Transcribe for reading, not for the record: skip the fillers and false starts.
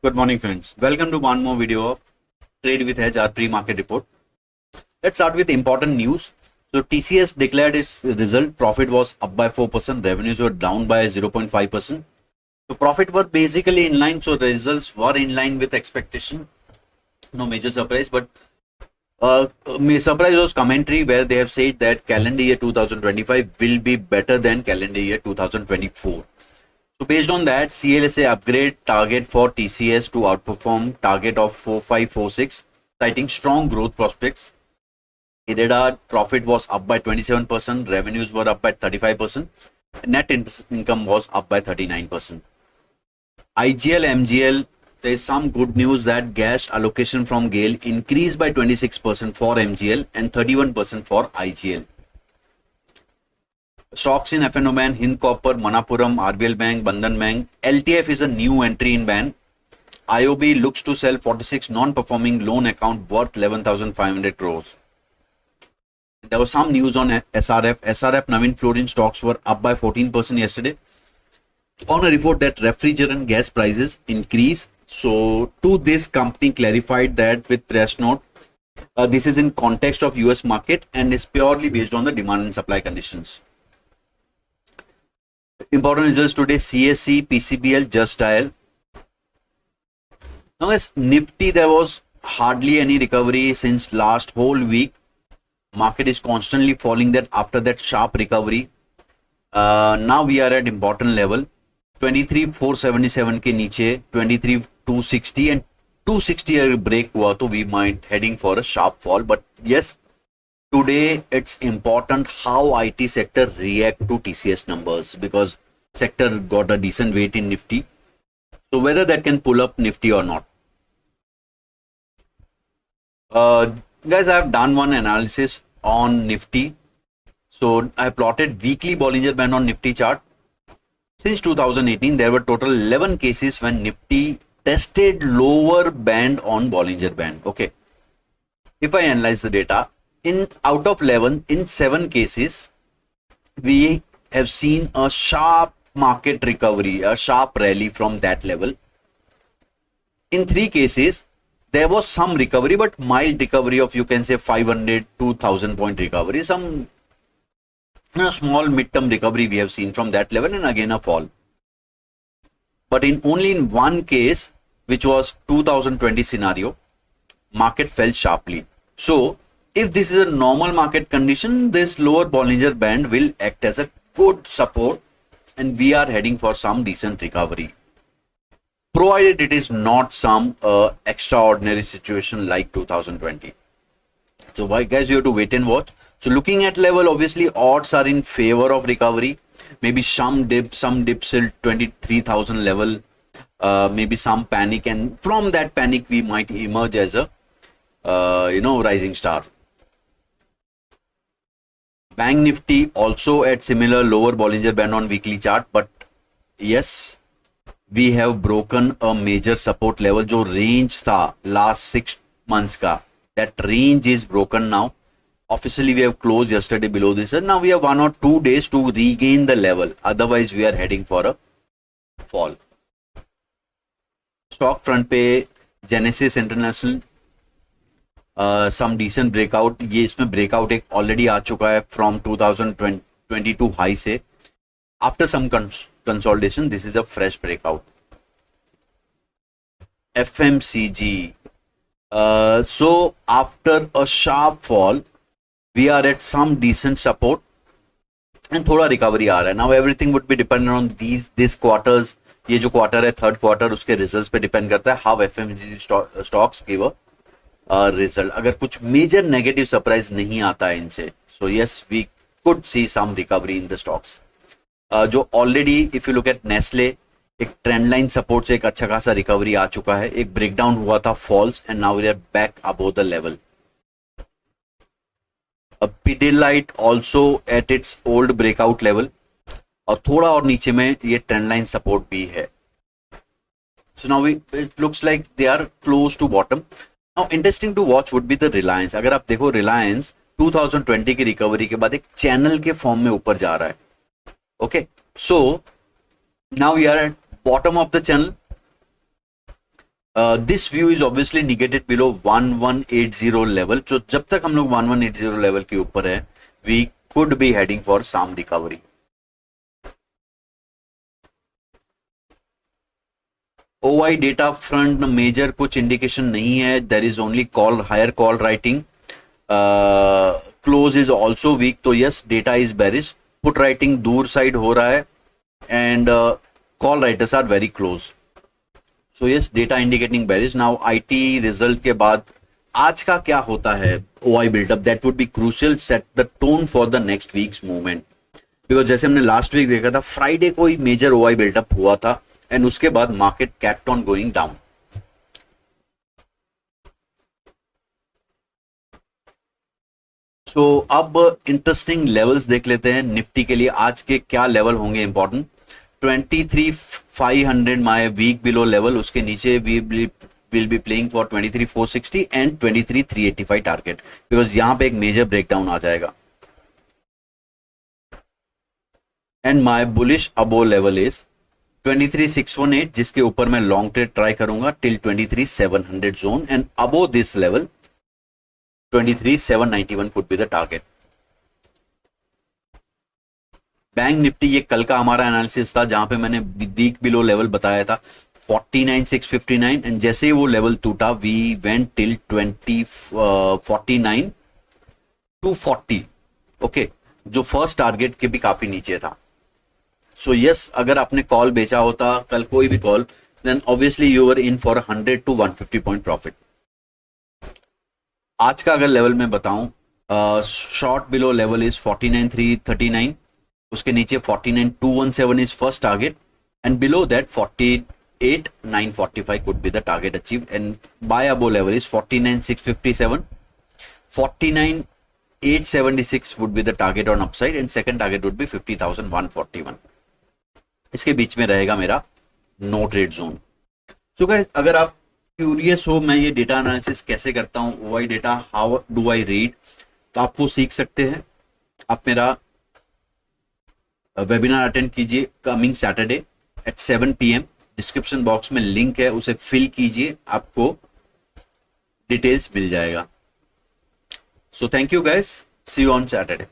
Good morning, friends. Welcome to one more video of Trade with Hedge, our pre-market report. Let's start with important news. So TCS declared its result. Profit was up by 4%. Revenues were down by 0.5%. So profit were basically in line. So the results were in line with expectation. No major surprise, but surprise was commentary where they have said that calendar year 2025 will be better than calendar year 2024. So based on that, CLSA upgrade target for TCS to outperform target of 4546, citing strong growth prospects. EBITDA profit was up by 27%, revenues were up by 35%, net income was up by 39%. IGL, MGL, there is some good news that gas allocation from GAIL increased by 26% for MGL and 31% for IGL. Stocks in F&O ban, Hind Copper, Manappuram, RBL Bank, Bandhan Bank. LTF is a new entry in ban. IOB looks to sell 46 non-performing loan account worth 11,500 crores. There was some news on SRF. SRF Navin Fluorine stocks were up by 14% yesterday on a report that refrigerant gas prices increase. So to this, company clarified that with press note, this is in context of US market and is purely based on the demand and supply conditions. Important results today: CSE, PCBL, Just Dial. Now as Nifty, there was hardly any recovery since last whole week. Market is constantly falling that after that sharp recovery. Now we are at important level 23,477 के नीचे 23,260 and 260 अगर break हुआ तो we might heading for a sharp fall. But yes, today it's important how IT sector react to TCS numbers because sector got a decent weight in Nifty. So whether that can pull up Nifty or not. Guys, I have done one analysis on Nifty. So I plotted weekly Bollinger Band on Nifty chart. Since 2018, there were total 11 cases when Nifty tested lower band on Bollinger Band. Okay. If I analyze the data, out of 11, in 7 cases, we have seen a sharp market recovery, a sharp rally from that level. In 3 cases, there was some recovery, but mild recovery of, you can say, 500 to 1000 point recovery. Some small mid-term recovery we have seen from that level and again a fall. But only in one case, which was 2020 scenario, market fell sharply. So if this is a normal market condition, this lower Bollinger Band will act as a good support and we are heading for some decent recovery. Provided it is not some extraordinary situation like 2020. So why guys, you have to wait and watch. So looking at level, obviously odds are in favor of recovery. Maybe some dips till 23,000 level, maybe some panic, and from that panic we might emerge as a rising star. Bank Nifty also at similar lower Bollinger Band on weekly chart, but yes, we have broken a major support level जो range था last 6 months का. That range is broken now. Officially we have closed yesterday below this and now we have 1 or 2 days to regain the level. Otherwise we are heading for a fall. Stock front पे Genesis International some decent breakout. ये इसमें breakout एक already आ चुका है from 2022 high से. After some consolidation, this is a fresh breakout. FMCG. So after a sharp fall, we are at some decent support and थोड़ा recovery आ रहा है. Now everything would be dependent on this quarters. ये जो quarter है third quarter उसके results पे depend करता है how FMCG stocks give a result. अगर कुछ major negative surprise नहीं आता है इनसे, so yes we could see some recovery in the stocks. जो already if you look at Nestle एक ट्रेंड लाइन सपोर्ट से एक अच्छा खासा रिकवरी आ चुका है. एक ब्रेकडाउन हुआ था falls and now we are back above the level. Pidilite also at its old breakout level और थोड़ा और नीचे में ये ट्रेंड लाइन सपोर्ट भी है. So now it looks like they are close to bottom. Now interesting to watch would be the Reliance. अगर आप देखो रिलायंस 2020 की रिकवरी के बाद एक चैनल के फॉर्म में ऊपर जा रहा है. Okay, so now we are at bottom of the channel This view is obviously negated below 1180 level. So जब तक हम लोग 1180 लेवल के ऊपर है, we could be heading for some recovery. OI data front major कुछ इंडिकेशन नहीं है. There is only call, higher call writing. Close is also weak. तो yes, data is bearish. Put writing दूर साइड हो रहा है and call writers are very close. So yes, data indicating bearish. Now IT result के बाद आज का क्या होता है OI buildup, that would be crucial, set the tone for the next week's movement. Because जैसे हमने लास्ट वीक देखा था, फ्राइडे को ही मेजर ओआई बिल्डअप हुआ था एंड उसके बाद market kept on going down. So अब इंटरेस्टिंग लेवल्स देख लेते हैं निफ्टी के लिए. आज के क्या लेवल होंगे important. 23,500 my weak below level. उसके नीचे we will be playing for 23,460 and 23,385 target, because यहां पे एक मेजर ब्रेकडाउन आ जाएगा. And my bullish above level is 23,618, जिसके ऊपर मैं लॉन्ग ट्रेड ट्राई करूंगा till 23,700 zone, and above this level 23,791 could be the target. Bank Nifty, ये कल का हमारा एनालिसिस था जहां पे मैंने वीक बिलो लेवल बताया था 49,659, एंड जैसे ही वो लेवल टूटा वी वेंट टिल 49,240. ओके, जो फर्स्ट टारगेट के भी काफी नीचे था. सो यस, अगर आपने कॉल बेचा होता कल कोई भी call, then obviously you were in for 100 to 150 point profit. आज का अगर लेवल मैं बताऊं, शॉर्ट बिलो लेवल इज 49,339. उसके नीचे 49,217 is first target, and below that 48,945 could be the target achieve, and by above level is 49,657. 49,876 would be the target on upside, and second target would be 50,141. इसके बीच में रहेगा मेरा no trade zone. So guys, अगर आप curious हो मैं ये data analysis कैसे करता हूं, OI data how do I read, तो आप वो सीख सकते हैं. आप मेरा वेबिनार अटेंड कीजिए coming Saturday at 7 PM. Description box में लिंक है, उसे फिल कीजिए, आपको डिटेल्स मिल जाएगा. So thank you guys. See you on Saturday.